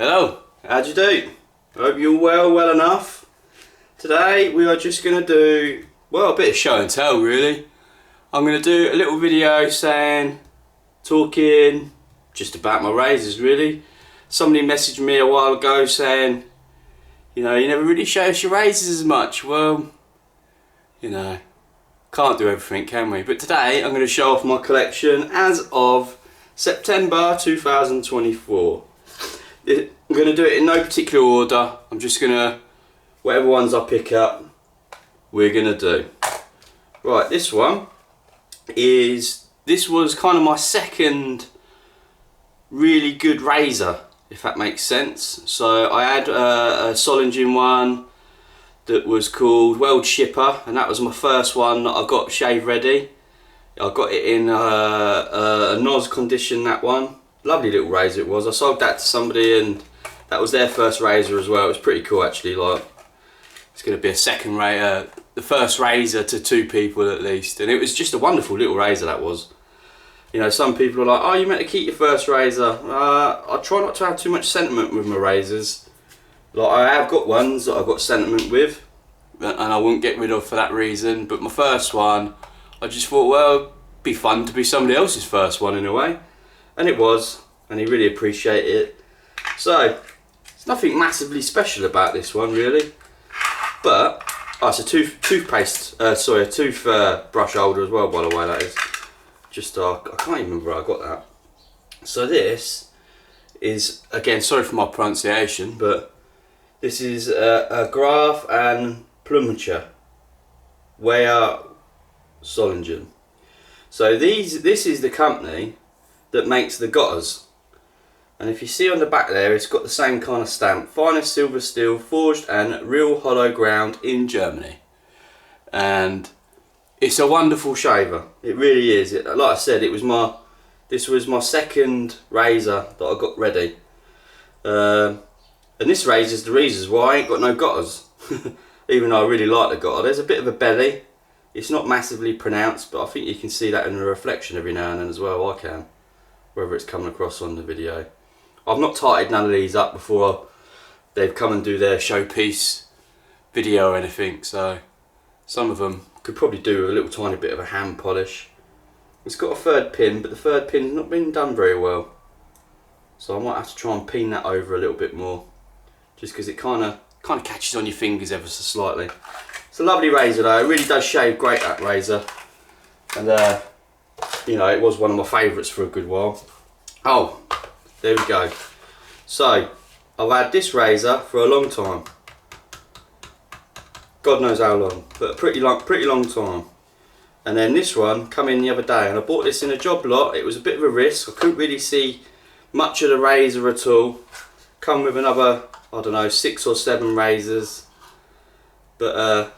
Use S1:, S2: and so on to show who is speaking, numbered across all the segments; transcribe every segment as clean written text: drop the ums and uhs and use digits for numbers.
S1: Hello, how'd you do? I hope you're well enough. Today we are just going to do, well, a bit of show and tell really. I'm going to do a little video talking just about my razors really. Somebody messaged me a while ago saying, you know, you never really show us your razors as much. Well, you know, can't do everything, can we? But today I'm going to show off my collection as of September 2024. I'm going to do it in no particular order. I'm just going to, whatever ones I pick up, we're going to do. Right, this was kind of my second really good razor, if that makes sense. So I had a Solingen one that was called Weld Shipper, and that was my first one that I got shave ready. I got it in a NOS condition, that one. Lovely little razor it was. I sold that to somebody and that was their first razor as well. It was pretty cool actually. Like, it's going to be a second razor, the first razor to two people at least. And it was just a wonderful little razor that was. You know, some people are like, oh, you meant to keep your first razor. I try not to have too much sentiment with my razors. Like, I have got ones that I've got sentiment with and I wouldn't get rid of for that reason. But my first one, I just thought, well, it'd be fun to be somebody else's first one in a way. And it was, and he really appreciated it. So, there's nothing massively special about this one really. But, oh, it's a tooth brush holder as well, by the way, that is. Just, I can't even remember where I got that. So this is, again, sorry for my pronunciation, but this is a Graf and Plumacher Weyer Solingen. So this is the company that makes the Gotters. And if you see on the back there, it's got the same kind of stamp. Finest silver steel, forged and real hollow ground in Germany. And it's a wonderful shaver. It really is. Like I said, this was my second razor that I got ready. And this razor is the reason why I ain't got no Gotters. Even though I really like the Gotter. There's a bit of a belly. It's not massively pronounced, but I think you can see that in the reflection every now and then as well. I can. Whether it's coming across on the video. I've not tightened none of these up before they've come and do their showpiece video or anything, so some of them could probably do with a little tiny bit of a hand polish. It's got a third pin, but the third pin's not been done very well, so I might have to try and pin that over a little bit more, just because it kind of catches on your fingers ever so slightly. It's a lovely razor though. It really does shave great, that razor, and you know, it was one of my favourites for a good while. Oh, there we go. So, I've had this razor for a long time. God knows how long, but a pretty long time. And then this one come in the other day, and I bought this in a job lot. It was a bit of a risk. I couldn't really see much of the razor at all. Come with another, I don't know, 6 or 7 razors. But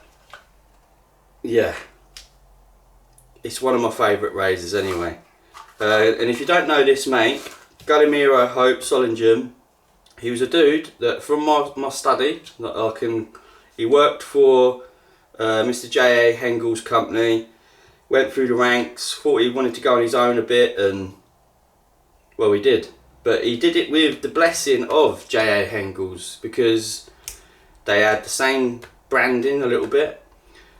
S1: yeah. It's one of my favourite razors anyway. And if you don't know this make, Gallimiro Hope Solingen, he was a dude that from my study, that he worked for Mr. J.A. Hengel's company, went through the ranks, thought he wanted to go on his own a bit, and well, he did. But he did it with the blessing of J.A. Hengel's, because they had the same branding a little bit,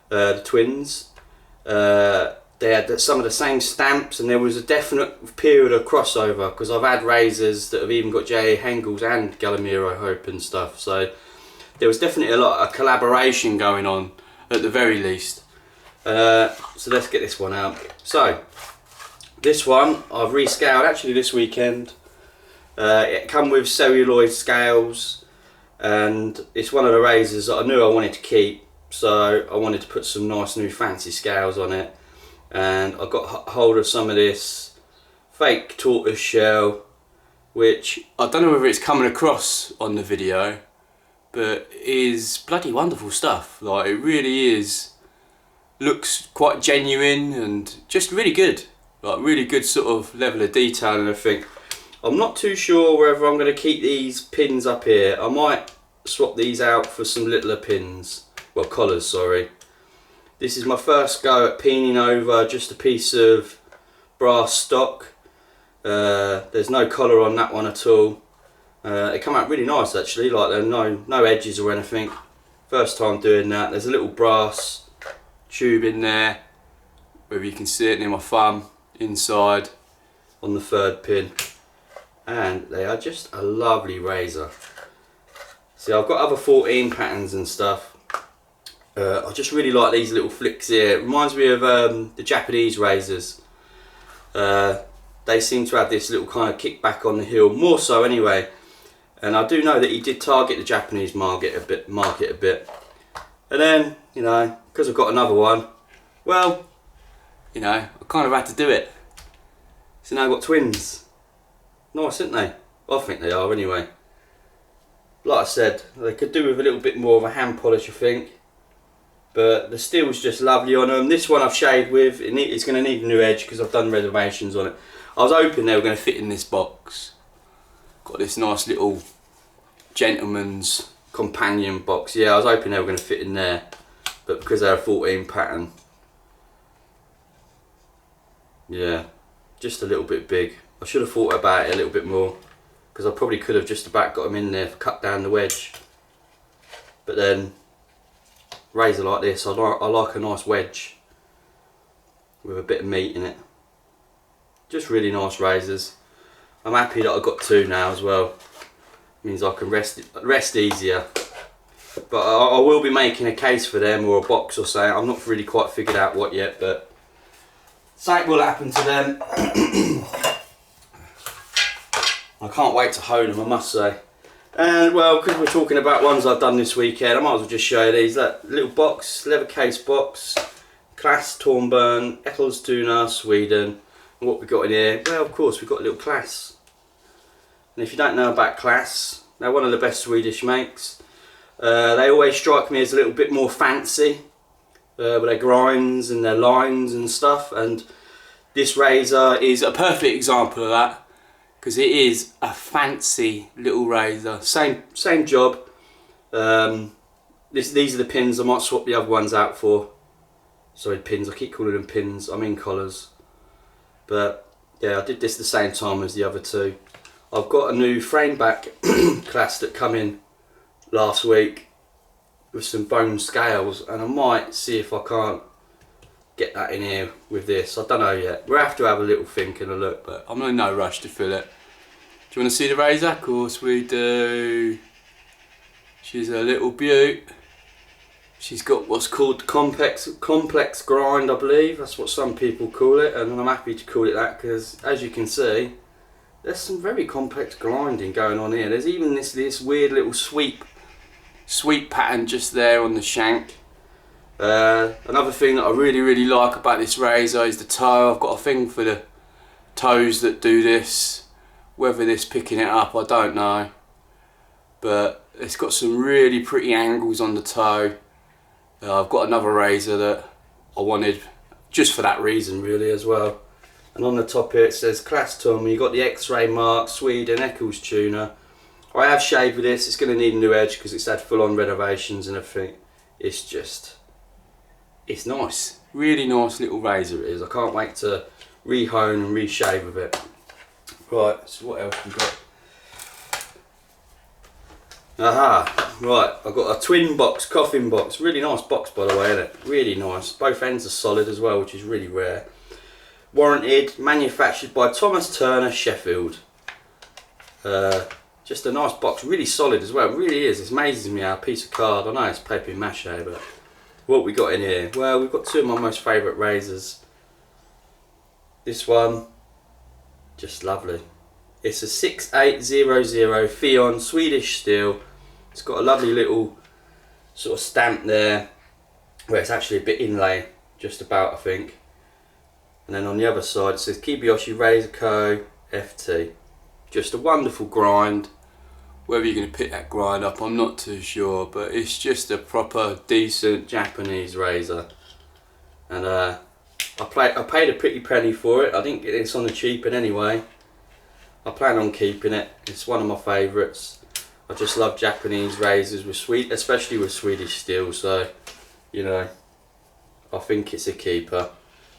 S1: the twins. They had some of the same stamps, and there was a definite period of crossover, because I've had razors that have even got J.A. Hengel's and Gallimiro Hope and stuff, so there was definitely a lot of collaboration going on at the very least. So let's get this one out. So this one I've rescaled actually this weekend. It come with celluloid scales, and it's one of the razors that I knew I wanted to keep, so I wanted to put some nice new fancy scales on it. And I got hold of some of this fake tortoise shell, which I don't know whether it's coming across on the video, but is bloody wonderful stuff. Like, it really is, looks quite genuine and just really good, like really good sort of level of detail and everything. I'm not too sure whether I'm going to keep these pins up here. I might swap these out for some littler pins, well, collars, sorry. This is my first go at pining over just a piece of brass stock. There's no collar on that one at all. It come out really nice actually, like there are no edges or anything. First time doing that. There's a little brass tube in there, whether you can see it near my thumb, inside on the 3rd pin, and they are just a lovely razor. See, I've got other 14 patterns and stuff. I just really like these little flicks here. It reminds me of the Japanese razors. They seem to have this little kind of kickback on the heel, more so anyway. And I do know that he did target the Japanese market a bit. And then, you know, because I've got another one, well, you know, I kind of had to do it. So now I've got twins. Nice, aren't they? I think they are anyway. Like I said, they could do with a little bit more of a hand polish, I think. But the steel's just lovely on them. This one I've shaved with, it's going to need a new edge because I've done reservations on it. I was hoping they were going to fit in this box. Got this nice little gentleman's companion box. Yeah, I was hoping they were going to fit in there, but because they're a 14 pattern, yeah, just a little bit big. I should have thought about it a little bit more, because I probably could have just about got them in there, cut down the wedge. But then, razor like this, I like a nice wedge with a bit of meat in it. Just really nice razors. I'm happy that I've got 2 now as well. Means I can rest easier. But I will be making a case for them, or a box or something. I'm not really quite figured out what yet, but something will happen to them. I can't wait to hone them, I must say. And well, because we're talking about ones I've done this weekend, I might as well just show you these. That little box, leather case box, Class Tornburn, Eskilstuna, Sweden. And what we got in here? Well, of course, we've got a little Class. And if you don't know about Class, they're one of the best Swedish makes. They always strike me as a little bit more fancy with their grinds and their lines and stuff. And this razor is a perfect example of that, because it is a fancy little razor. Same job. These are the pins. I might swap the other ones out for. Sorry, pins. I keep calling them pins. I mean collars. But yeah, I did this the same time as the other 2. I've got a new frame back Class that come in last week with some bone scales, and I might see if I can't get that in here with this. I don't know yet. We'll have to have a little think and a look, but I'm in no rush to fill it. Do you want to see the razor? Of course we do. She's a little beaut. She's got what's called complex grind, I believe. That's what some people call it, and I'm happy to call it that because, as you can see, there's some very complex grinding going on here. There's even this weird little sweep pattern just there on the shank. Another thing that I really like about this razor is the toe. I've got a thing for the toes that do this. Whether this picking it up, I don't know. But it's got some really pretty angles on the toe. I've got another razor that I wanted just for that reason really as well. And on the top here it says Class Tom. You've got the X-ray mark, Sweden, Eskilstuna. I have shaved with this. It's going to need a new edge because it's had full-on renovations and everything. It's nice. Really nice little razor it is. I can't wait to re-hone and re-shave with it. Right, so what else we got? Aha, right, I've got a twin box, coffin box. Really nice box by the way, isn't it? Really nice. Both ends are solid as well, which is really rare. Warranted, manufactured by Thomas Turner, Sheffield. Just a nice box, really solid as well. It really is. It amazes me how a piece of card, I know it's paper mache, but what we got in here? Well, we've got 2 of my most favourite razors. This one, just lovely. It's a 6800 Fion Swedish steel. It's got a lovely little sort of stamp there, where it's actually a bit inlay, just about I think. And then on the other side it says Kiyoshi Razor Co. FT. Just a wonderful grind. Whether you're going to pick that grind up, I'm not too sure, but it's just a proper decent Japanese razor. And I paid a pretty penny for it. I didn't get this on the cheap in anyway. I plan on keeping it. It's one of my favourites. I just love Japanese razors with especially with Swedish steel. So, you know, I think it's a keeper.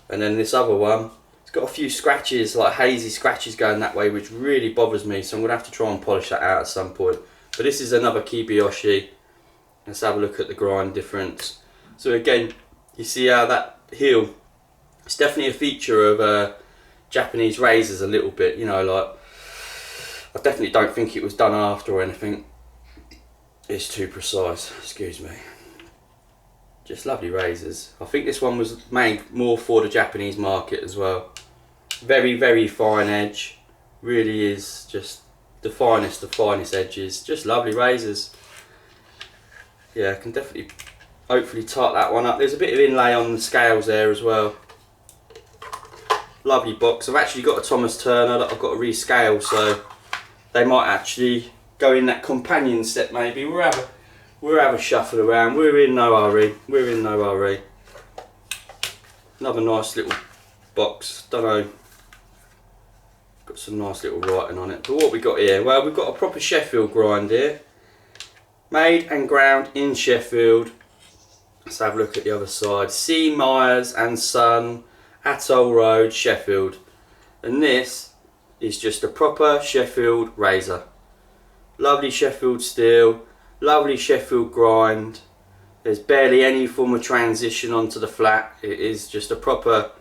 S1: And then this other one, It's got a few scratches, like hazy scratches going that way, which really bothers me, so I'm going to have to try and polish that out at some point. But this is another Kibiyoshi. Let's have a look at the grind difference. So again, you see how that heel, it's definitely a feature of Japanese razors a little bit, you know, like, I definitely don't think it was done after or anything. It's too precise, excuse me. Just lovely razors. I think this one was made more for the Japanese market as well. Very, very fine edge. Really is just the finest of finest edges. Just lovely razors. Yeah, I can definitely, hopefully tighten that one up. There's a bit of inlay on the scales there as well. Lovely box. I've actually got a Thomas Turner that I've got to rescale, so they might actually go in that companion set maybe. We'll have a shuffle around. We're in no hurry. We're in no hurry. Another nice little box. Don't know. Got some nice little writing on it. But what we got here? Well, we've got a proper Sheffield grind here. Made and ground in Sheffield. Let's have a look at the other side. C. Myers and Son, Atoll Road, Sheffield. And this is just a proper Sheffield razor. Lovely Sheffield steel. Lovely Sheffield grind. There's barely any form of transition onto the flat. It is just a proper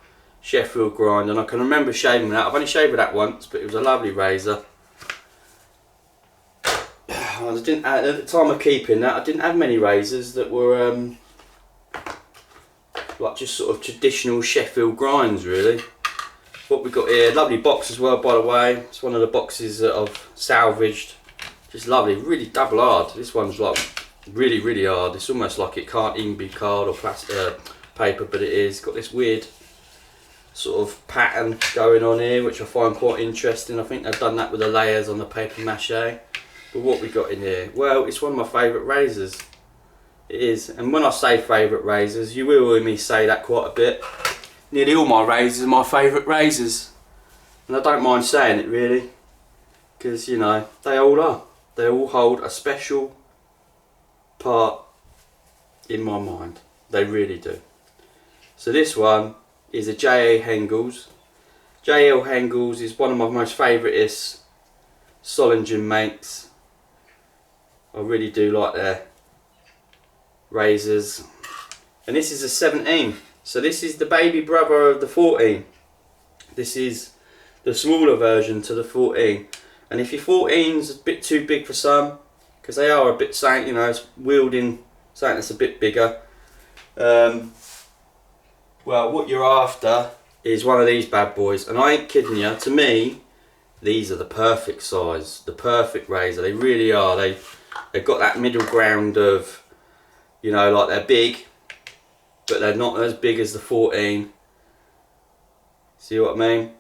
S1: Sheffield grind, and I can remember shaving that. I've only shaved that once, but it was a lovely razor. I didn't, at the time of keeping that, I didn't have many razors that were like just sort of traditional Sheffield grinds really. What we got here, lovely box as well by the way. It's one of the boxes that I've salvaged. Just lovely, really double hard. This one's like really, really hard. It's almost like it can't even be card or plastic paper, but it is. Got this weird sort of pattern going on here, which I find quite interesting. I think they've done that with the layers on the paper mache. But what we got in here? Well, it's one of my favourite razors. It is, and when I say favourite razors, you will hear me say that quite a bit. Nearly all my razors are my favourite razors, and I don't mind saying it really, because you know they all are. They all hold a special part in my mind. They really do. So this one is a J.A. Hengels. J.L. Hengels is one of my most favouriteest Solingen makes. I really do like their razors. And this is a 17. So this is the baby brother of the 14. This is the smaller version to the 14. And if your 14's a bit too big for some, because they are a bit, you know, it's wielding something that's a bit bigger. Well, what you're after is one of these bad boys, and I ain't kidding you. To me, these are the perfect size, the perfect razor. They really are. They've got that middle ground of, you know, like they're big, but they're not as big as the 14. See what I mean?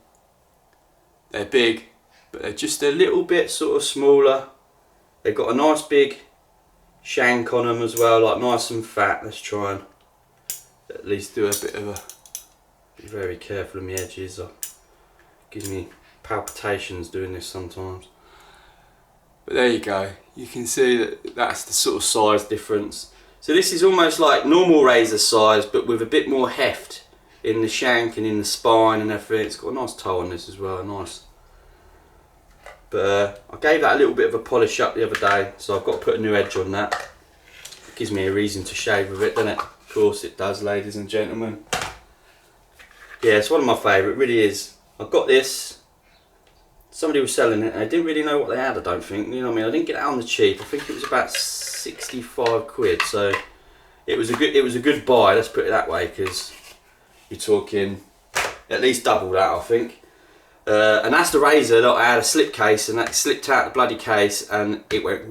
S1: They're big, but they're just a little bit sort of smaller. They've got a nice big shank on them as well, like nice and fat. Let's try and at least do a bit of a, be very careful of my edges. Gives me palpitations doing this sometimes. But there you go, you can see that that's the sort of size difference. So this is almost like normal razor size, but with a bit more heft in the shank and in the spine and everything. It's got a nice toe on this as well, nice. But I gave that a little bit of a polish up the other day, so I've got to put a new edge on that. It gives me a reason to shave with it, doesn't it? Of course it does, ladies and gentlemen. Yeah, it's one of my favourite, really is. I got this, somebody was selling it and I didn't really know what they had, I don't think. You know what I mean? I didn't get it on the cheap. I think it was about 65 quid, so it was a good buy, let's put it that way, because you're talking at least double that, I think. And that's the razor that I had a slip case, and that slipped out the bloody case and it went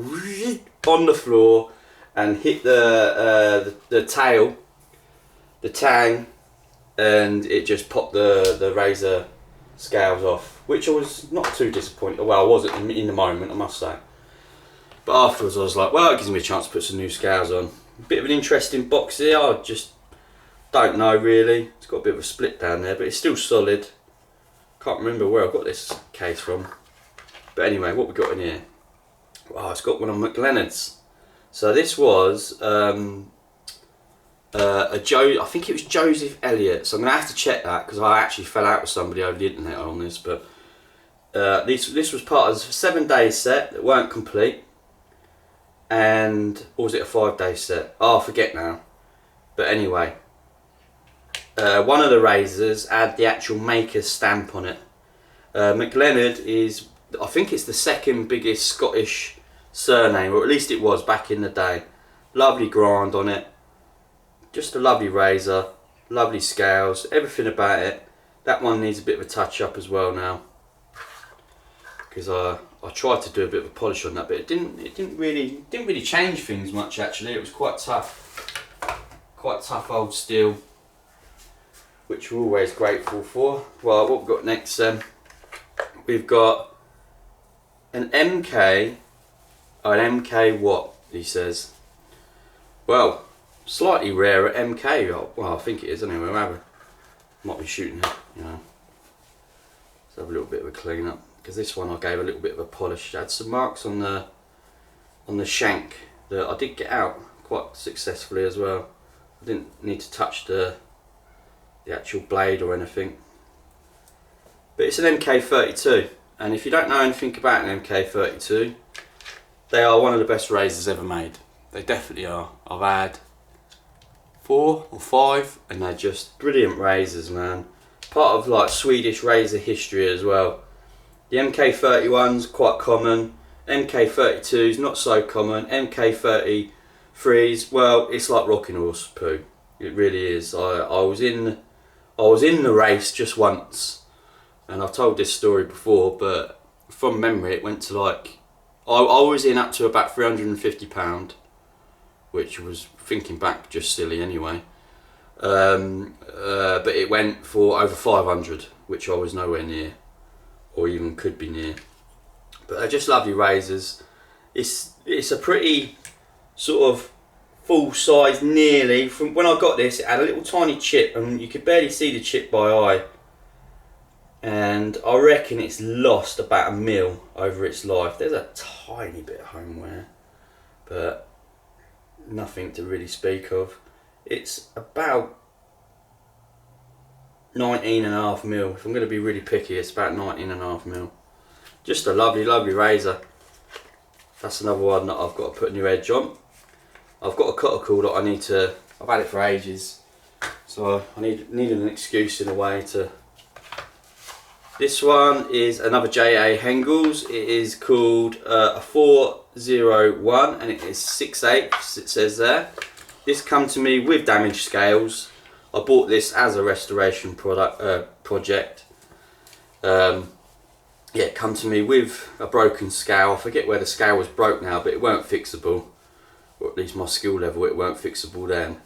S1: on the floor and hit the tail, the tang, and it just popped the razor scales off, which I was not too disappointed. Well, I wasn't in the moment, I must say. But afterwards I was like, well, it gives me a chance to put some new scales on. A bit of an interesting box here, I just don't know really. It's got a bit of a split down there, but it's still solid. Can't remember where I got this case from. But anyway, what we got in here? Wow, it's got one of McLeonard's. So this was a I think it was Joseph Elliott, so I'm going to have to check that because I actually fell out with somebody over the internet on this, but this was part of a 7-day set that weren't complete, and, or was it a 5-day set? Oh, I forget now. But anyway, one of the razors had the actual maker's stamp on it. McLeonard is, I think it's the second biggest Scottish surname, or at least it was back in the day. Lovely grind on it. Just a lovely razor, lovely scales, everything about it. That one needs a bit of a touch up as well now, because I tried to do a bit of a polish on that, but it didn't really change things much actually. It was quite tough old steel, which we're always grateful for. Well, what we've got next then? We've got an MK, an MK what, he says. Well, slightly rarer MK, well I think it is anyway, might be shooting it, you know. Let's have a little bit of a clean up, because this one I gave a little bit of a polish. It had some marks on the shank that I did get out quite successfully as well. I didn't need to touch the actual blade or anything. But it's an MK32, and if you don't know anything about an MK32, they are one of the best razors ever made. They definitely are. I've had 4 or 5 and they're just brilliant razors, man. Part of like Swedish razor history as well. The MK31's quite common, MK32's not so common, MK33's, well, it's like rocking horse poo. It really is. I was in the race just once, and I've told this story before, but from memory it went to like, I was in up to about £350, which was, thinking back, just silly anyway. But it went for over 500, which I was nowhere near, or even could be near. But they're just lovely razors. It's a pretty sort of full size, nearly. From when I got this, it had a little tiny chip, and you could barely see the chip by eye. And I reckon it's lost about 1 mil over its life. There's a tiny bit of home wear, but nothing to really speak of. It's about 19.5 mil. If I'm going to be really picky, it's about 19.5 mil. Just a lovely, lovely razor. That's another one that I've got to put a new edge on. I've got a cuticle that I need to, I've had it for ages, so I needed an excuse in a way to. This one is another J.A. Hengels. It is called a 401, and it is 6/8, it says there. This come to me with damaged scales. I bought this as a restoration project. Yeah, it come to me with a broken scale. I forget where the scale was broke now, but it weren't fixable, or at least my skill level, it weren't fixable then.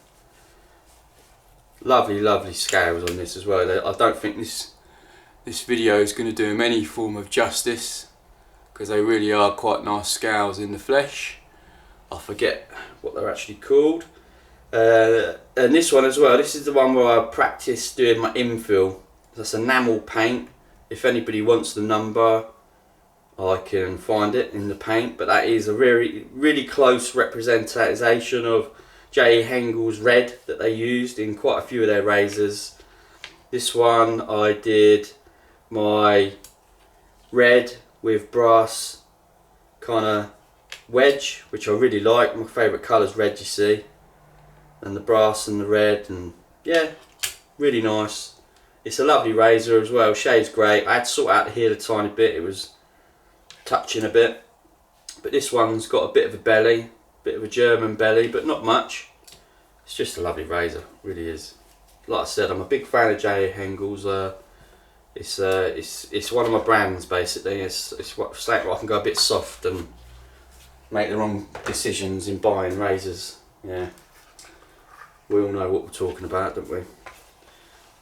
S1: Lovely, lovely scales on this as well. I don't think this video is going to do them any form of justice, because they really are quite nice scales in the flesh. I forget what they're actually called. And this one as well, this is the one where I practiced doing my infill. That's enamel paint. If anybody wants the number, I can find it in the paint, but that is a really close representation of J. Hengel's red that they used in quite a few of their razors. This one I did my red with brass kind of wedge, which I really like. My favourite colour is red, you see, and the brass and the red, and yeah, really nice. It's a lovely razor as well, shade's great. I had to sort out the heel a tiny bit, it was touching a bit, but this one's got a bit of a belly, bit of a German belly, but not much. It's just a lovely razor, really is. Like I said, I'm a big fan of J. Hengel's. It's one of my brands basically. It's something where I can go a bit soft and make the wrong decisions in buying razors. Yeah, we all know what we're talking about, don't we?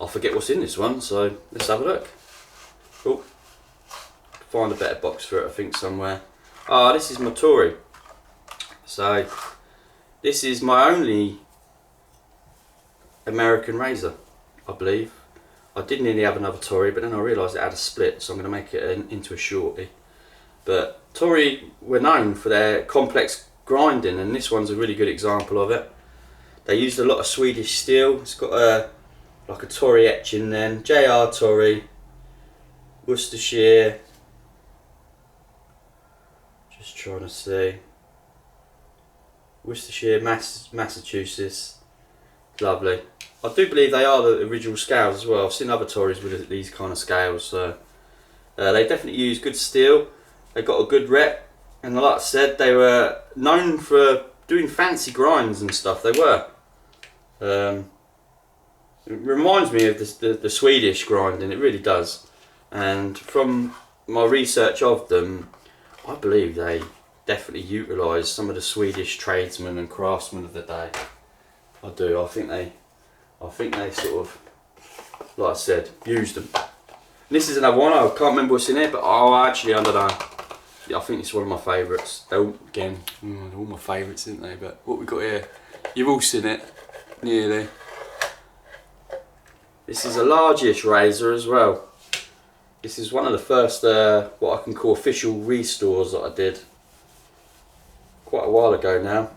S1: I forget what's in this one, so let's have a look. Oh, find a better box for it, I think, somewhere. Ah, this is my Tory. So this is my only American razor, I believe. I did nearly have another Tory, but then I realised it had a split, so I'm going to make it into a shorty. But Tory were known for their complex grinding, and this one's a really good example of it. They used a lot of Swedish steel. It's got a like a Tory etching then. JR Tory, Worcestershire. Just trying to see. Worcestershire, Massachusetts. Lovely. I do believe they are the original scales as well. I've seen other Tories with these kind of scales, so they definitely use good steel. They got a good rep, and like I said, they were known for doing fancy grinds and stuff. They were. It reminds me of the Swedish grinding. It really does. And from my research of them, I believe they definitely utilised some of the Swedish tradesmen and craftsmen of the day. I do. I think they sort of, like I said, used them. And this is another one. I can't remember what's in it, but actually, I don't know. Yeah, I think it's one of my favourites. They're all, again, all my favourites, isn't they? But what we got here, you've all seen it, nearly. This is a largish razor as well. This is one of the first, what I can call official restores that I did. Quite a while ago now.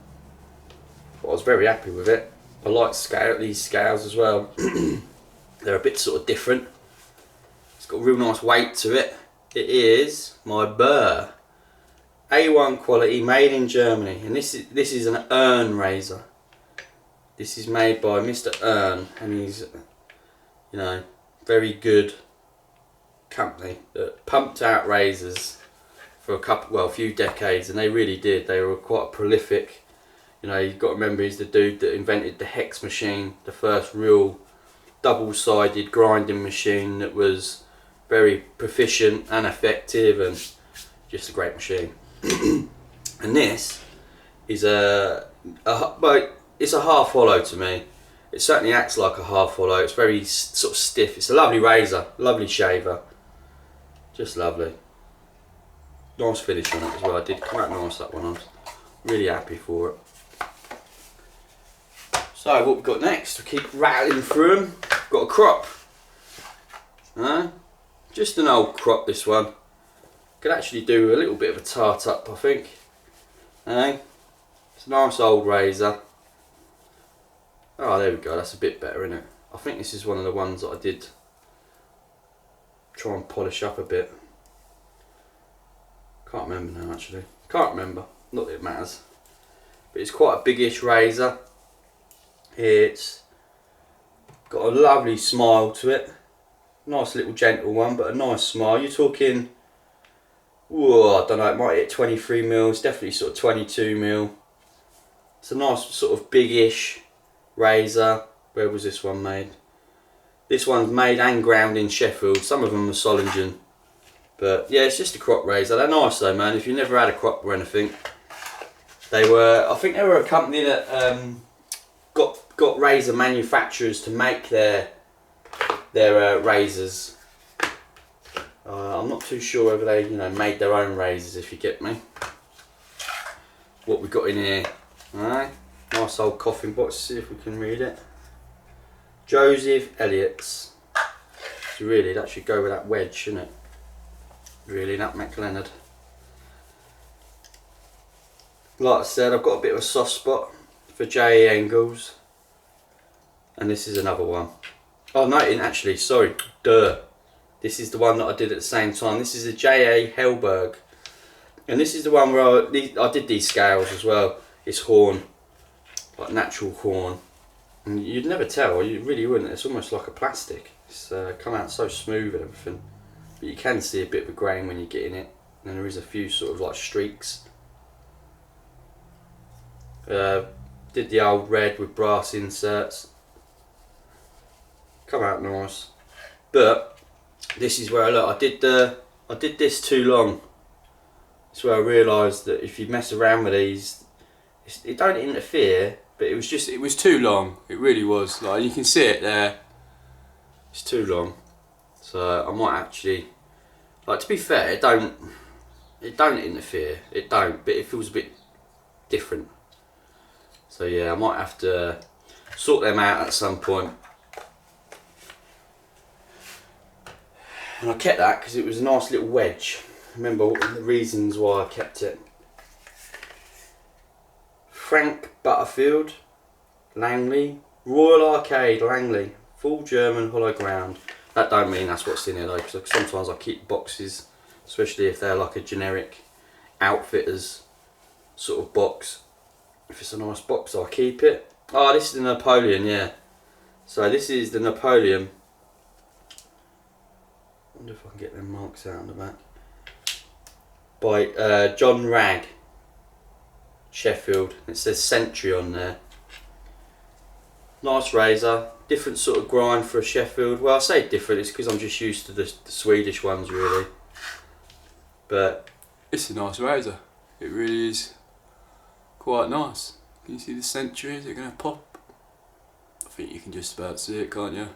S1: But I was very happy with it. I like these scales as well. They're a bit sort of different. It's got a real nice weight to it. It is my Burr. A1 quality, made in Germany. And this is an Ern razor. This is made by Mr. Ern, and he's, you know, very good company that pumped out razors for a few decades, and they really did. They were quite prolific. You know, you've got to remember he's the dude that invented the hex machine, the first real double-sided grinding machine that was very proficient and effective, and just a great machine. And this is it's a half hollow to me. It certainly acts like a half hollow. It's very sort of stiff. It's a lovely razor, lovely shaver, just lovely. Nice finish on it as well. I did come out nice, that one. I was really happy for it. So what we've got next, we keep rattling through them. Got a crop. Just an old crop, this one. Could actually do a little bit of a tart up, I think. It's a nice old razor. Oh, there we go, that's a bit better, isn't it? I think this is one of the ones that I did try and polish up a bit. Can't remember now, actually. Can't remember, not that it matters. But it's quite a biggish razor. It's got a lovely smile to it. Nice little gentle one, but a nice smile. You're talking, whoa, I don't know, it might hit 23 mils, definitely sort of 22 mil. It's a nice sort of biggish razor. Where was this one made? This one's made and ground in Sheffield. Some of them are Solingen. But yeah, it's just a crop razor. They're nice though, man. If you never had a crop or anything, they were. I think they were a company that got razor manufacturers to make their razors. I'm not too sure whether they, made their own razors. If you get me. What we got in here? Alright, nice old coffin box. See if we can read it. Joseph Elliott's. So really, that should go with that wedge, shouldn't it? Really, that McLeonard. Like I said, I've got a bit of a soft spot for J.E. Engels. And this is another one. Oh no, actually, sorry. This is the one that I did at the same time. This is a J.A. Hellberg. And this is the one where I did these scales as well. It's horn. Like natural horn. And you'd never tell, you really wouldn't. It's almost like a plastic. It's come out so smooth and everything. But you can see a bit of a grain when you get in it. And there is a few sort of like streaks. Did the old red with brass inserts. Come out nice. But this is where I did this too long. It's where I realised that if you mess around with these, it don't interfere, but it was too long. It really was. Like, you can see it there. It's too long. So I might actually, like, to be fair, it don't interfere. It don't, but it feels a bit different. So yeah, I might have to sort them out at some point. And I kept that because it was a nice little wedge. Remember the reasons why I kept it. Frank Butterfield. Langley, Royal Arcade, Langley, full German hollow ground. That don't mean that's what's in here though, because sometimes I keep boxes, especially if they're like a generic outfitters sort of box. If it's a nice box, I'll keep it. Oh, this is the Napoleon, yeah. So this is the Napoleon. I wonder if I can get them marks out on the back. By John Ragg, Sheffield. It says Century on there. Nice razor, different sort of grind for a Sheffield. Well, I say different, it's because I'm just used to the Swedish ones really. But
S2: it's a nice razor. It really is quite nice. Can you see the Century? Is it going to pop? I think you can just about see it, can't you?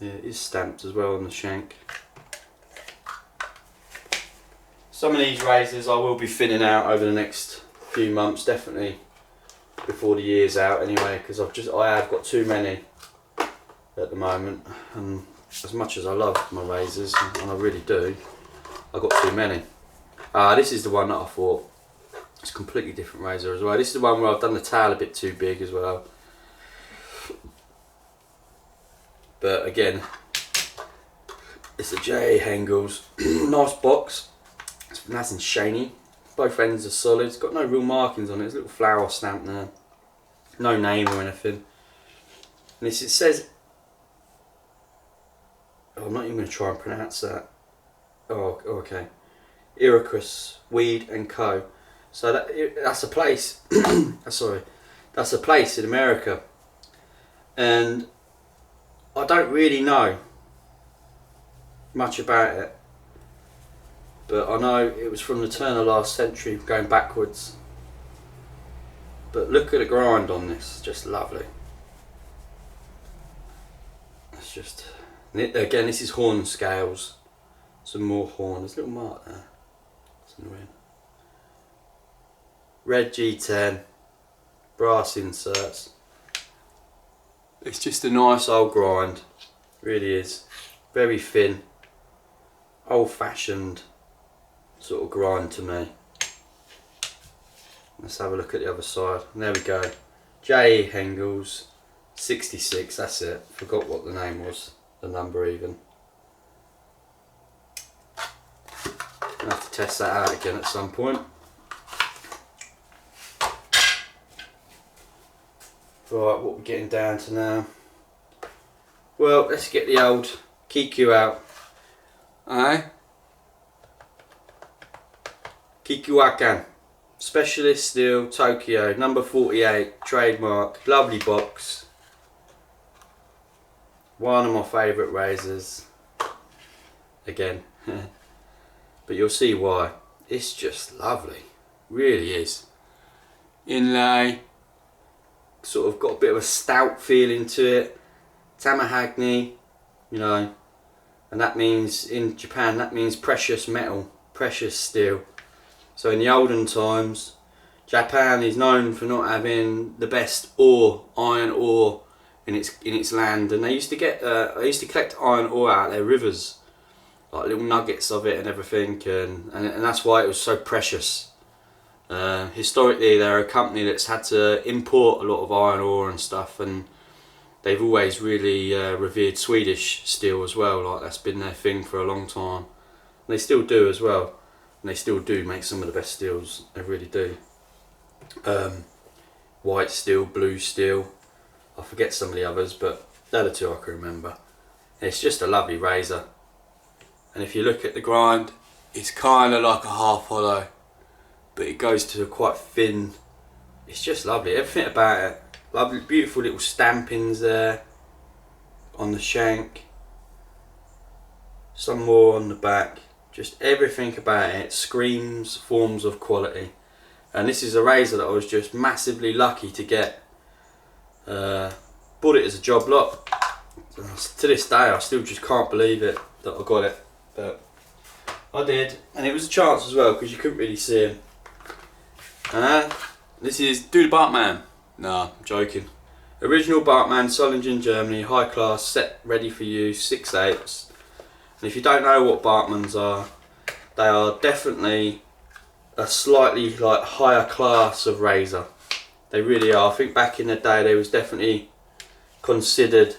S1: Yeah, it is stamped as well on the shank. Some of these razors I will be thinning out over the next few months, definitely before the year's out anyway, because I have got too many at the moment, and as much as I love my razors, and I really do, I've got too many. This is the one that I thought, it's a completely different razor as well. This is the one where I've done the tail a bit too big as well, but again, it's a J. Hengel's. Nice box, it's nice and shiny. Both ends are solid. It's got no real markings on it. There's a little flower stamp there. No name or anything. And it says... Oh, I'm not even going to try and pronounce that. Oh, okay. Iroquois Weed and Co. So that's a place. Sorry. That's a place in America. And I don't really know much about it. But I know it was from the turn of last century, going backwards. But look at the grind on this, just lovely. It's just, again, this is horn scales. Some more horn, there's a little mark there. It's annoying. Red G10, brass inserts. It's just a nice old grind, really is. Very thin, old fashioned sort of grind to me. Let's have a look at the other side. And there we go. J. Hengel's 66, that's it. Forgot what the name was, the number even. I'll have to test that out again at some point. Right, what we're getting down to now. Well, let's get the old Kiku out. Aye. Kikuakan, Specialist Steel, Tokyo, number 48, trademark, lovely box. One of my favourite razors. Again, but you'll see why. It's just lovely, really is. Inlay, sort of got a bit of a stout feeling to it. Tamahagni, you know, and that means in Japan that means precious metal, precious steel. So in the olden times, Japan is known for not having the best ore, iron ore, in its land, and they used to get they used to collect iron ore out of their rivers, like little nuggets of it and everything, and that's why it was so precious. Historically, they're a company that's had to import a lot of iron ore and stuff, and they've always really revered Swedish steel as well. Like that's been their thing for a long time. And they still do as well. And they still do make some of the best steels, they really do. White steel, blue steel, I forget some of the others, but they're the two I can remember. And it's just a lovely razor. And if you look at the grind, it's kind of like a half hollow, but it goes to a quite thin. It's just lovely, everything about it. Lovely, beautiful little stampings there on the shank. Some more on the back. Just everything about it screams forms of quality. And this is a razor that I was just massively lucky to get. Bought it as a job lot. To this day I still just can't believe it that I got it. But I did. And it was a chance as well because you couldn't really see him. This is Do the Bartman. Nah, I'm joking. Original Bartman, Solingen, Germany, high class, set ready for use, 6/8. And if you don't know what Bartmans are, they are definitely a slightly like higher class of razor. They really are. I think back in the day they was definitely considered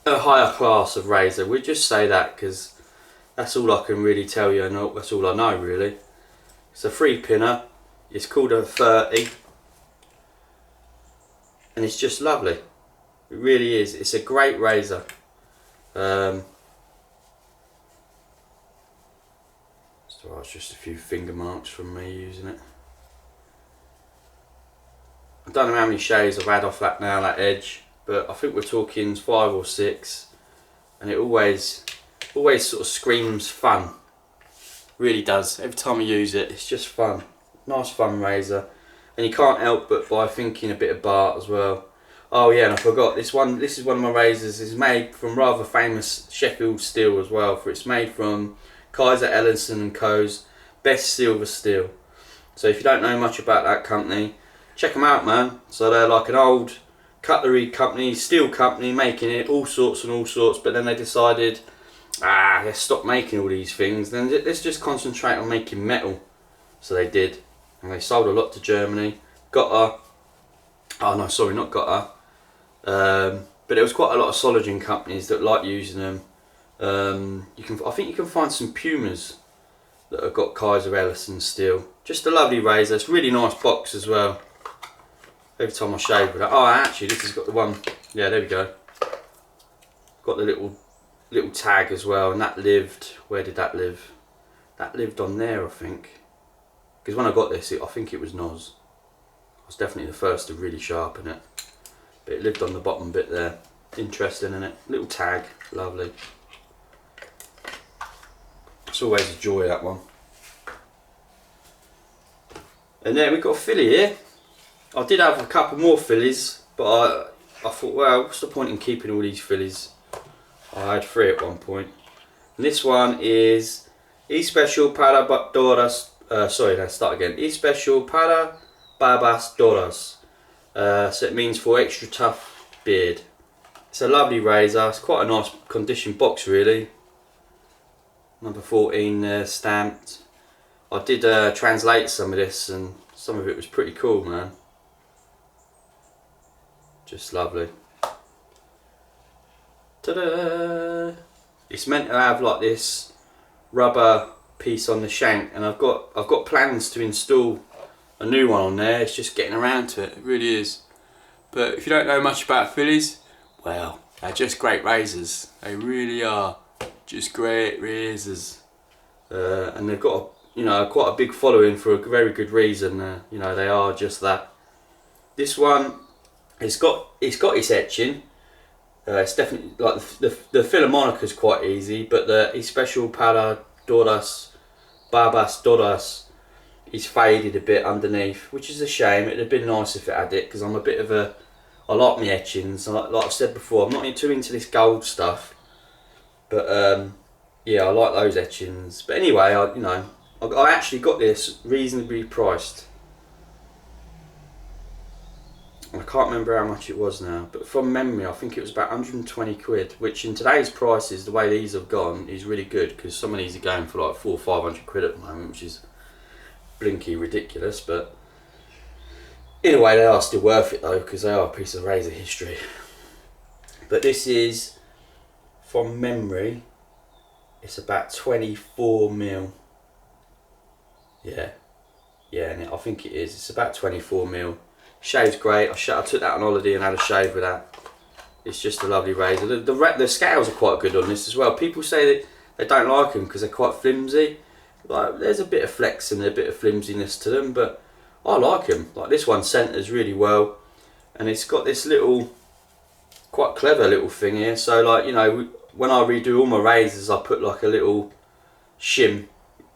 S1: a higher class of razor. We just say that because that's all I can really tell you, and that's all I know really. It's a 3-pinner. It's called a 30, and it's just lovely. It really is. It's a great razor. So it's just a few finger marks from me using it. I don't know how many shaves I've had off that now, that edge, but I think we're talking 5 or 6, and it always sort of screams fun. Really does. Every time I use it, it's just fun. Nice fun razor, and you can't help but by thinking a bit of Bart as well. Oh yeah, and I forgot this one. This is one of my razors. It's made from rather famous Sheffield steel as well. For it's made from Kaiser Ellison and Co.'s best silver steel. So if you don't know much about that company, check them out, man. So they're like an old cutlery company, steel company, making it all sorts and all sorts. But then they decided, let's stop making all these things. Then let's just concentrate on making metal. So they did, and they sold a lot to Germany. Got her. Oh no, sorry, not got her. But there was quite a lot of Sologen companies that like using them. I think you can find some Pumas that have got Kaiser Ellison steel. Just a lovely razor. It's a really nice box as well. Every time I shave with it. Oh, actually, this has got the one. Yeah, there we go. Got the little tag as well, and that lived. Where did that live? That lived on there, I think. Because when I got this, I think it was Noz. I was definitely the first to really sharpen it. But it lived on the bottom bit there. Interesting, isn't it? Little tag, lovely. It's always a joy, that one. And then we've got a filly here. I did have a couple more fillies, but I thought, well, what's the point in keeping all these fillies? I had 3 at one point. And this one is Especial para Doras. Let's start again. Especial para Babas Doras. So it means for extra tough beard. It's a lovely razor. It's quite a nice condition box, really. Number 14 stamped. I did translate some of this, and some of it was pretty cool, man. Just lovely. Ta-da! It's meant to have like this rubber piece on the shank, and I've got plans to install a new one on there. It's just getting around to it.
S2: It really is. But if you don't know much about fillies, well, they're just great razors. They really are. Just great razors.
S1: And they've got quite a big following for a very good reason. They are just that. This one, it's got its etching. It's definitely like the Philharmonica is quite easy, but the Especial para Doras Babas Doras is faded a bit underneath, which is a shame. It'd have been nice if it had it, because I'm a bit of a, I like my etchings. Like I've said before, I'm not too into this gold stuff, but yeah, I like those etchings. But anyway, I actually got this reasonably priced. I can't remember how much it was now, but from memory I think it was about 120 quid, which in today's prices, the way these have gone, is really good, because some of these are going for like 400 or 500 quid at the moment, which is blinky ridiculous. But in a way they are still worth it though, because they are a piece of razor history. But this is, from memory, it's about 24 mil. Yeah, and I think it is. It's about 24 mil. Shave's great. I took that on holiday and had a shave with that. It's just a lovely razor. The scales are quite good on this as well. People say that they don't like them because they're quite flimsy. Like, there's a bit of flex and a bit of flimsiness to them, but I like them. Like, this one centres really well, and it's got this little, quite clever little thing here. So like, when I redo all my razors, I put like a little shim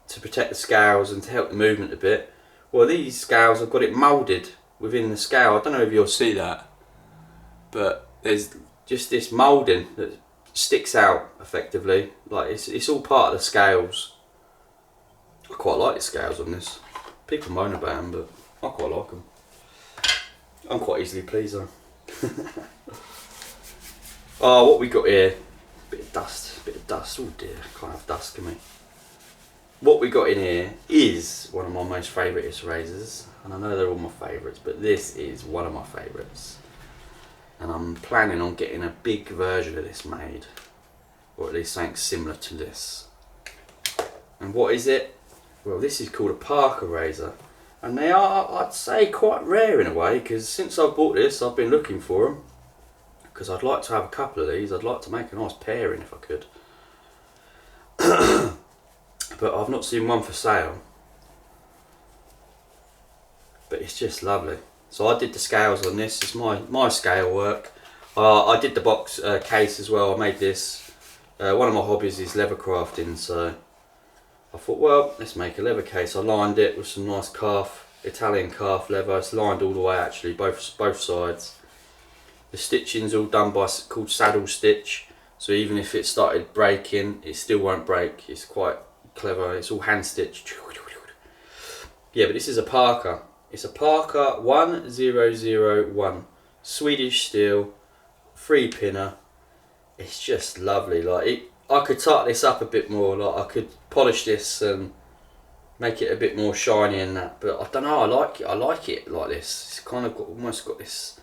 S1: to protect the scales and to help the movement a bit. Well, these scales have got it moulded within the scale. I don't know if you'll see that, but there's just this moulding that sticks out effectively. Like, it's all part of the scales. I quite like the scales on this. People moan about them, but I quite like them. I'm quite easily pleased though. Oh, what we got here? Bit of dust. Oh dear, can't have dust, can we? what we got in here is one of my most favourite razors, and I know they're all my favourites, but this is one of my favourites, and I'm planning on getting a big version of this made, or at least something similar to this. And what is it? Well, this is called a Parker razor, and they are, I'd say, quite rare in a way, because since I bought this I've been looking for them, because I'd like to have a couple of these. I'd like to make a nice pairing if I could. But I've not seen one for sale. But it's just lovely. So I did the scales on this. It's my scale work. I did the box case as well. I made this. One of my hobbies is leather crafting, so I thought, well, let's make a leather case. I lined it with some nice Italian calf leather. It's lined all the way actually, both sides. The stitching's all done called saddle stitch. So even if it started breaking, it still won't break. It's quite clever. It's all hand stitched. Yeah, but this is a Parker. It's a Parker 1001 Swedish steel 3-pinner. It's just lovely. Like I could tighten this up a bit more. Like I could polish this and make it a bit more shiny and that. But I don't know. I like it. I like it like this. It's kind of almost got this.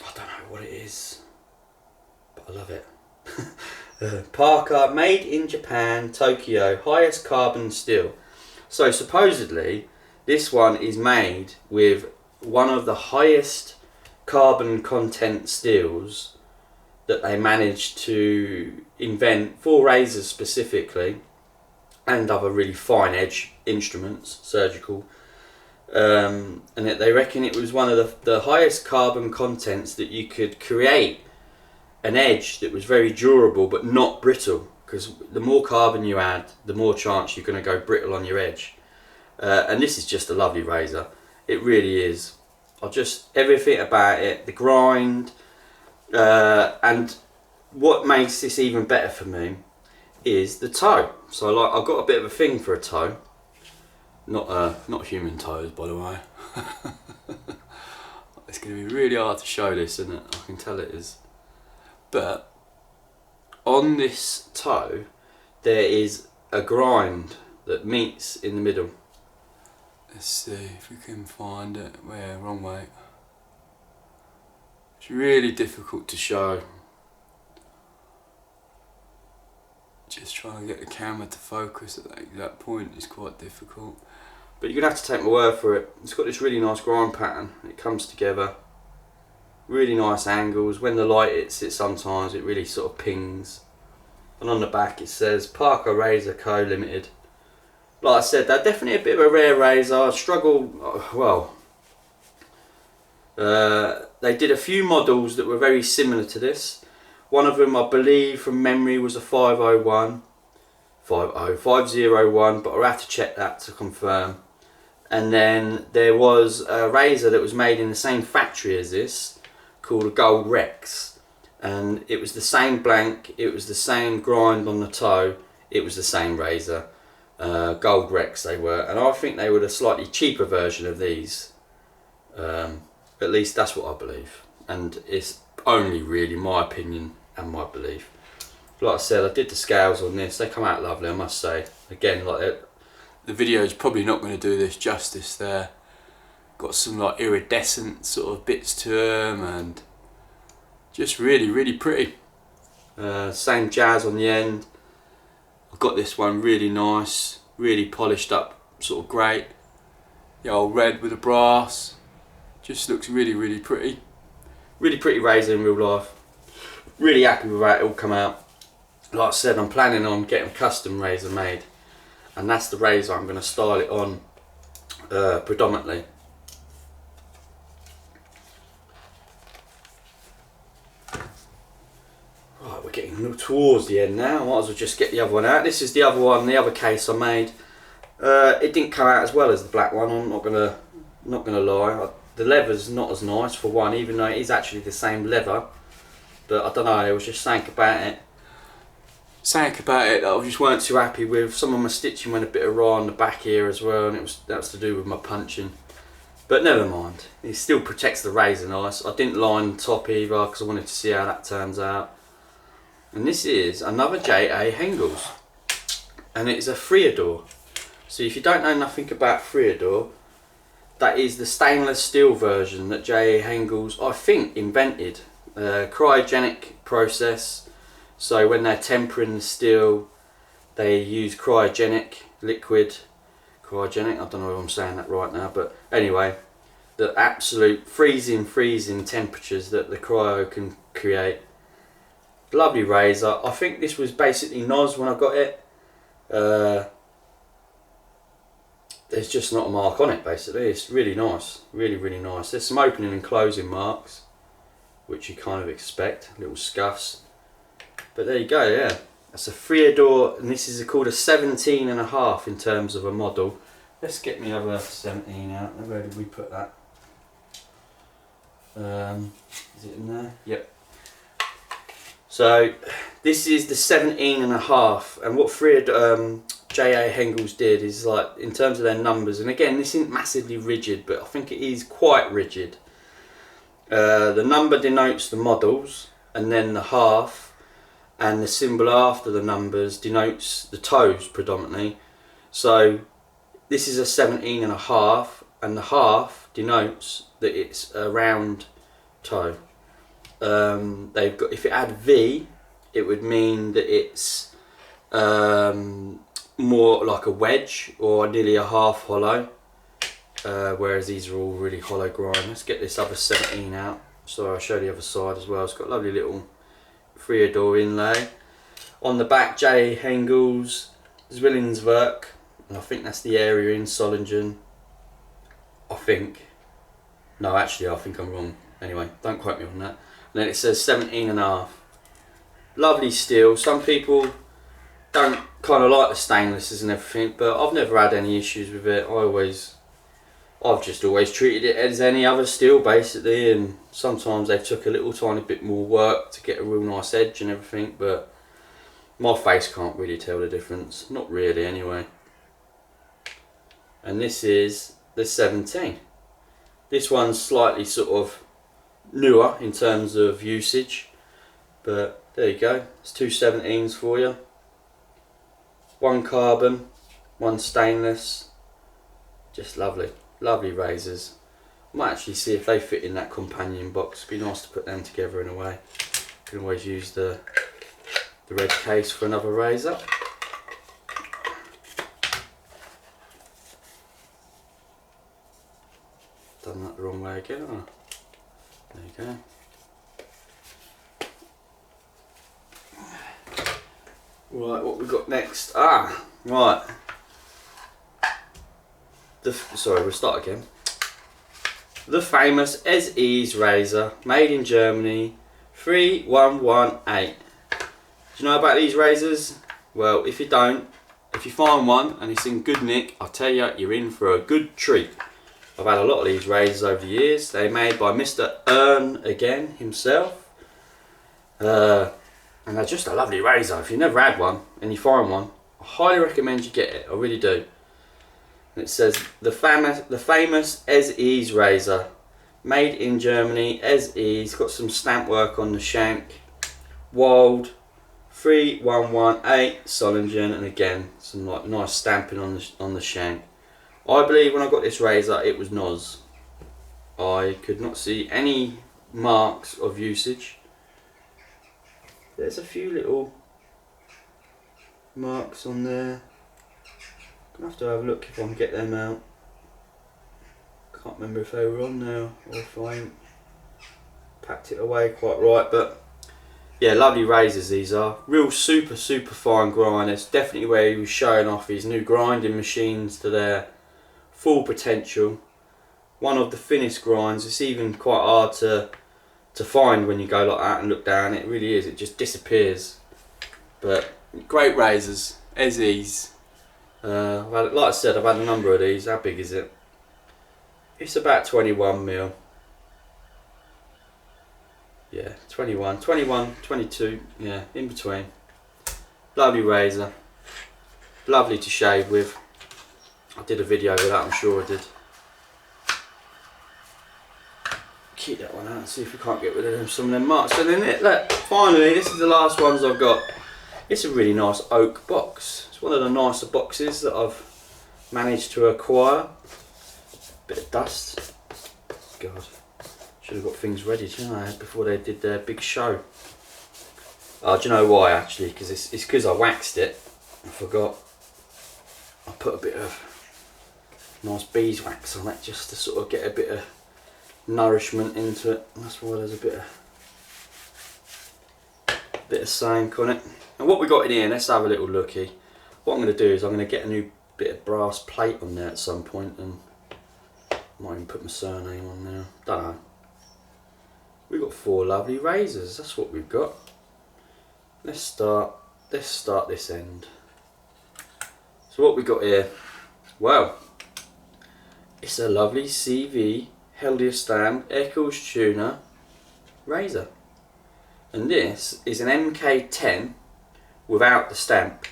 S1: I don't know what it is, but I love it. Parker, made in Japan, Tokyo, highest carbon steel. So supposedly this one is made with one of the highest carbon content steels that they managed to invent for razors specifically, and other really fine edge instruments, surgical. And they reckon it was one of the highest carbon contents that you could create an edge that was very durable but not brittle, because the more carbon you add, the more chance you're going to go brittle on your edge. And this is just a lovely razor. It really is. Everything about it, the grind, and what makes this even better for me is the toe. So I've got a bit of a thing for a toe. Not human toes, by the way. It's going to be really hard to show this, isn't it? I can tell it is. But on this toe, there is a grind that meets in the middle. Let's see if we can find it. Yeah, wrong way. It's really difficult to show. Just trying to get the camera to focus at that exact point is quite difficult. But you're going to have to take my word for it. It's got this really nice grind pattern. It comes together. Really nice angles. When the light hits it sometimes, it really sort of pings. And on the back it says Parker Razor Co. Limited. Like I said, they're definitely a bit of a rare razor. I struggle, well, they did a few models that were very similar to this. One of them, I believe from memory, was a 501, but I'll have to check that to confirm. And then there was a razor that was made in the same factory as this, called a Gold Rex, and it was the same blank, it was the same grind on the toe, it was the same razor. Gold Rex they were, and I think they were the slightly cheaper version of these. At least that's what I believe, and it's only really my opinion and my belief. Like I said, I did the scales on this. They come out lovely, I must say. Again, like the video is probably not going to do this justice. There, got some like iridescent sort of bits to them, and just really pretty. Same jazz on the end. I've got this one really nice, really polished up, sort of great. The old red with the brass. Just looks really pretty. Really pretty razor in real life. Really happy with how it all come out. Like I said, I'm planning on getting a custom razor made, and that's the razor I'm going to style it on predominantly. Right, we're getting towards the end now. Might as well just get the other one out. This is the other one, the other case I made. It didn't come out as well as the black one. I'm not gonna lie. The leather's not as nice for one, even though it is actually the same leather. But I don't know. There was just something about it. Something about it that I just weren't too happy with. Some of my stitching went a bit awry on the back here as well, and that's to do with my punching. But never mind. It still protects the razor nice. I didn't line the top either because I wanted to see how that turns out. And this is another J.A. Hengels. and it's a Friador. So if you don't know nothing about Friador, that is the stainless steel version that J.A. Hengel's, I think, invented. Cryogenic process. So when they're tempering the steel, they use cryogenic liquid. Cryogenic, I don't know if I'm saying that right now, but anyway, the absolute freezing temperatures that the cryo can create. Lovely razor. I think this was basically Noz when I got it. There's just not a mark on it basically. It's really nice, really nice. There's some opening and closing marks, which you kind of expect, little scuffs. But there you go, yeah. That's a Friador, and this is called a 17.5 in terms of a model. Let's get me other 17 out. Where did we put that? Is it in there? Yep. So this is the 17.5, and what J.A. Hengel's did is, like, in terms of their numbers, and again this isn't massively rigid, but I think it is quite rigid. The number denotes the models, and then the half and the symbol after the numbers denotes the toes predominantly. So this is a 17.5, and the half denotes that it's a round toe. They've got, if it had V, it would mean that it's more like a wedge or nearly a half hollow, whereas these are all really hollow grind. Let's get this other 17 out. So I'll show the other side as well. It's got a lovely little Friador inlay. On the back, J. Hengel's Zwillingswerk, and I think that's the area in Solingen. I think. No, actually, I think I'm wrong. Anyway, don't quote me on that. And then it says 17.5. Lovely steel. Some people don't kind of like the stainlesses and everything, but I've never had any issues with it. I've just always treated it as any other steel basically, and sometimes they took a little tiny bit more work to get a real nice edge and everything, but my face can't really tell the difference. Not really anyway. And this is the 17. This one's slightly sort of newer in terms of usage, but there you go. It's two 17s for you. One carbon, one stainless. Just lovely. Lovely razors. Might actually see if they fit in that companion box. It'd be nice to put them together in a way. You can always use the red case for another razor. Done that the wrong way again, haven't I? There you go. Right, what we got next? Right. Sorry, we'll start again. The famous SE's razor, made in Germany, 3118. Do you know about these razors? Well, if you don't, if you find one and it's in good nick, I'll tell you, you're in for a good treat. I've had a lot of these razors over the years. They're made by Mr. Ern again himself. And they're just a lovely razor. If you've never had one and you find one, I highly recommend you get it. I really do. And it says the famous SE's razor, made in Germany. SE's got some stamp work on the shank. Wild 3118 Solingen, and again some like nice stamping on the shank. I believe when I got this razor it was Noz. I could not see any marks of usage. There's a few little marks on there. Gonna have to have a look if I can get them out. Can't remember if they were on there or if I ain't packed it away quite right, but yeah, lovely razors these are. Real super fine grind. It's definitely where he was showing off his new grinding machines to their full potential. One of the thinnest grinds. It's even quite hard to find when you go like that and look down. It really is. It just disappears. But
S2: Great razors, SE's.
S1: like I said, I've had a number of these. How big is it? It's about 21mm. Yeah, 21, 22, yeah, in between. Lovely razor. Lovely to shave with. I did a video with that, I'm sure I did. Keep that one out and see if we can't get rid of some of them marks. So then, look, finally, this is the last ones I've got. It's a really nice oak box. It's one of the nicer boxes that I've managed to acquire. Bit of dust. God, should have got things ready, shouldn't I, before they did their big show. Oh, do you know why actually? Because it's because I waxed it. I forgot. I put a bit of nice beeswax on it just to sort of get a bit of nourishment into it. That's why there's a bit of sank on it. And what we got in here, let's have a little looky. What I'm going to do is I'm going to get a new bit of brass plate on there at some point, and I might even put my surname on there. Don't know. We've got 4 lovely razors. That's what we've got. Let's start this end. So what we got here? Well, it's a lovely CV Healthier Stand Eccles Tuner razor, and this is an MK10 without the stamp,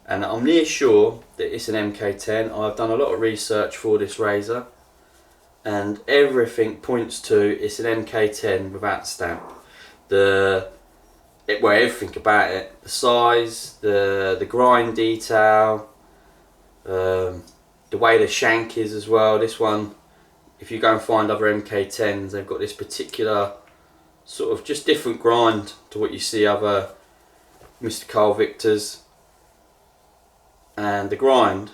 S1: and I'm near sure that it's an MK10. I've done a lot of research for this razor, and everything points to it's an MK10 without the stamp. Everything about it, the size, the grind detail, the way the shank is as well. This one, if you go and find other MK10s, they've got this particular sort of just different grind to what you see other Mr. Carl Victor's, and the grind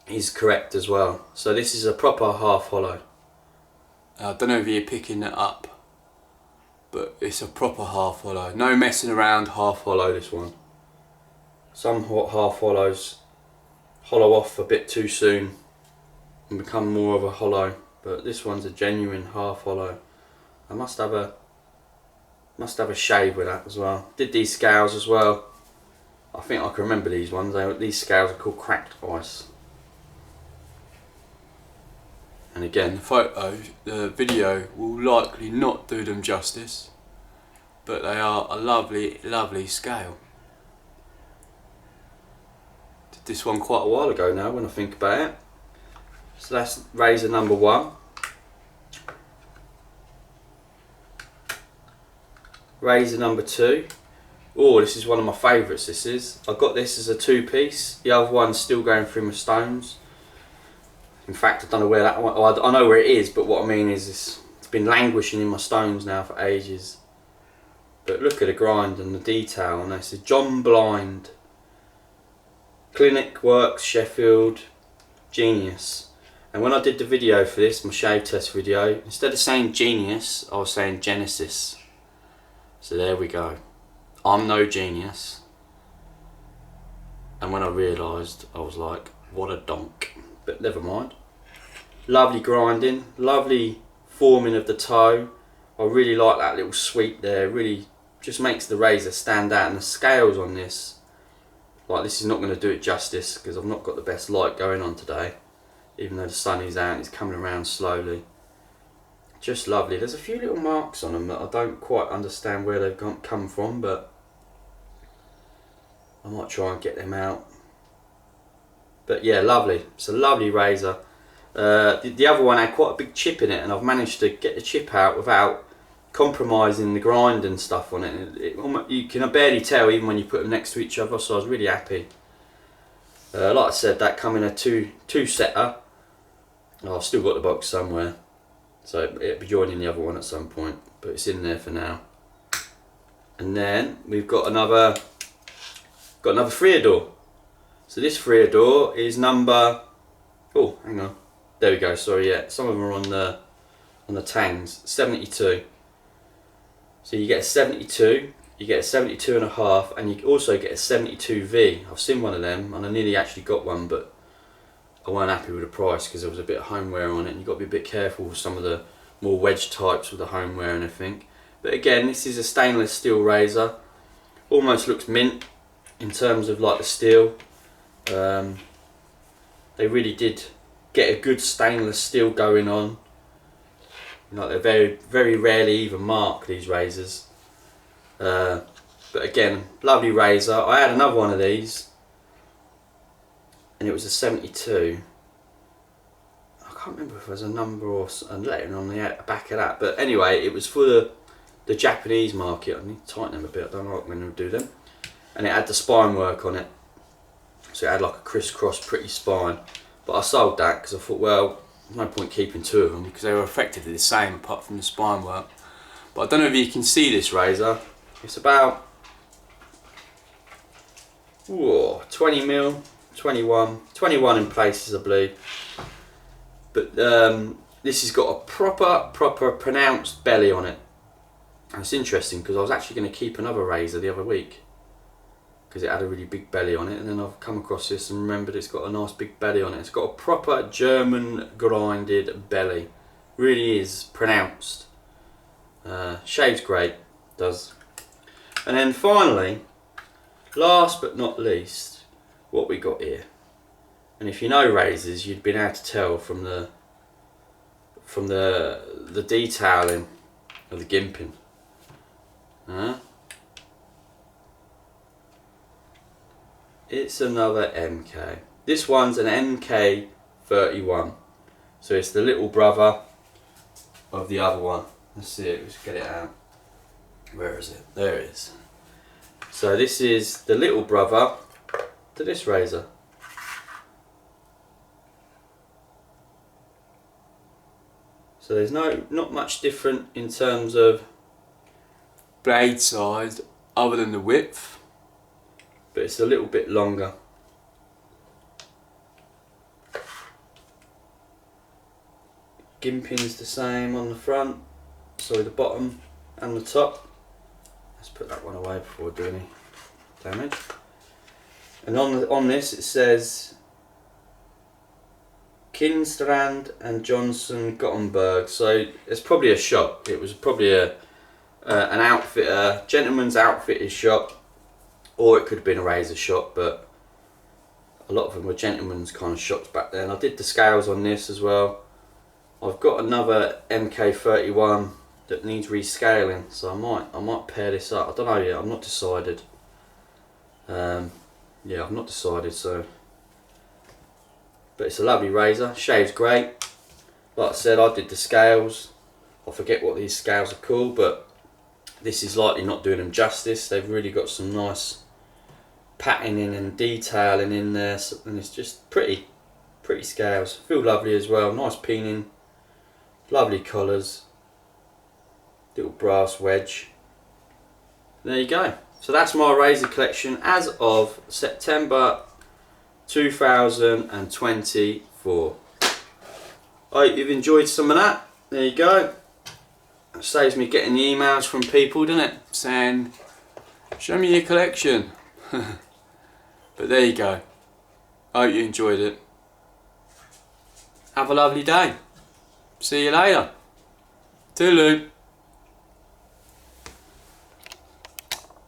S1: is correct as well. So this is a proper half hollow.
S2: I don't know if you're picking that up, but it's a proper half hollow. No messing around, half hollow this one. Some half hollows hollow off a bit too soon and become more of a hollow, but this one's a genuine half hollow. I must have a shave with that as well. Did these scales as well. I think I can remember these ones. These scales are called cracked ice. And again, the video will likely not do them justice, but they are a lovely, lovely scale. Did this one quite a while ago now when I think about it. So that's razor number 1. Razor number 2. Oh, this is one of my favourites. This is. I got this as a 2-piece. The other one's still going through my stones. In fact, I don't know where that one. I know where it is, but what I mean is it's been languishing in my stones now for ages. But look at the grind and the detail on this. It's John Blind. Clinic Works Sheffield. Genius. And when I did the video for this, my shave test video, instead of saying genius, I was saying Genesis. So there we go. I'm no genius. And when I realised, I was like, what a donk. But never mind. Lovely grinding, lovely forming of the toe. I really like that little sweep there. Really just makes the razor stand out. And the scales on this, like, this is not going to do it justice because I've not got the best light going on today. Even though the sun is out, it's coming around slowly. Just lovely. There's a few little marks on them that I don't quite understand where they've come from, but I might try and get them out. But yeah, lovely. It's a lovely razor. The other one had quite a big chip in it, and I've managed to get the chip out without compromising the grind and stuff on it. You can barely tell even when you put them next to each other, so I was really happy. Like I said, that come in a two-setter. Oh, I've still got the box somewhere, so it'll be joining the other one at some point, but it's in there for now. And then we've got another Freador. So this Freador is number, oh hang on, there we go, sorry, yeah, some of them are on the tangs, 72. So you get a 72, you get a 72 and a half, and you also get a 72V. I've seen one of them and I nearly actually got one, but I weren't happy with the price because there was a bit of homeware on it, and you've got to be a bit careful with some of the more wedge types with the homeware and everything. But again, this is a stainless steel razor, almost looks mint in terms of like the steel. They really did get a good stainless steel going on. Like, they're very, very rarely even mark, these razors. But again, lovely razor. I had another one of these, and it was a 72. I can't remember if there was a number or a lettering on the back of that, but anyway, it was for the Japanese market. I need to tighten them a bit. I don't know what I'm going to do them.
S1: and it had the spine work on it, so it had like a crisscross pretty spine. But I sold that because I thought, well, there's no point keeping two of them because they were effectively the same apart from the spine work. But I don't know if you can see this razor. It's about 20 mil, 21 in places I believe. But this has got a proper pronounced belly on it. And it's interesting because I was actually going to keep another razor the other week because it had a really big belly on it, and then I've come across this and remembered it's got a nice big belly on it. It's got a proper German grinded belly. Really is pronounced. Shaves great, does. And then finally, last but not least, what we got here. And if you know razors, you'd been able to tell from the detailing of the gimping. It's another MK. This one's an MK31, so it's the little brother of the other one. Let's see it. Let's get it out. Where is it? There it is. So this is the little brother to this razor. So there's not much different in terms of blade size other than the width, but it's a little bit longer. Gimping's the same on the front, sorry, the bottom and the top. Let's put that one away before I do any damage. And on this it says Kinstrand and Johnson Gothenburg, so it's probably a shop. It was probably an outfitter, gentleman's outfitter's shop, or it could have been a razor shop, but a lot of them were gentlemen's kind of shops back then. I did the scales on this as well. I've got another MK31 that needs rescaling, so I might pair this up. I don't know yet. I'm not decided. Yeah, I've not decided. So, but it's a lovely razor. Shaves great. Like I said, I did the scales. I forget what these scales are called, but this is likely not doing them justice. They've really got some nice patterning and detailing in there, and it's just pretty scales. Feel lovely as well. Nice peening, lovely collars, little brass wedge. There you go. So that's my razor collection as of September 2024. I hope you've enjoyed some of that. There you go. It saves me getting the emails from people, doesn't it? Saying, show me your collection. But there you go. I hope you enjoyed it. Have a lovely day. See you later. Toodaloo.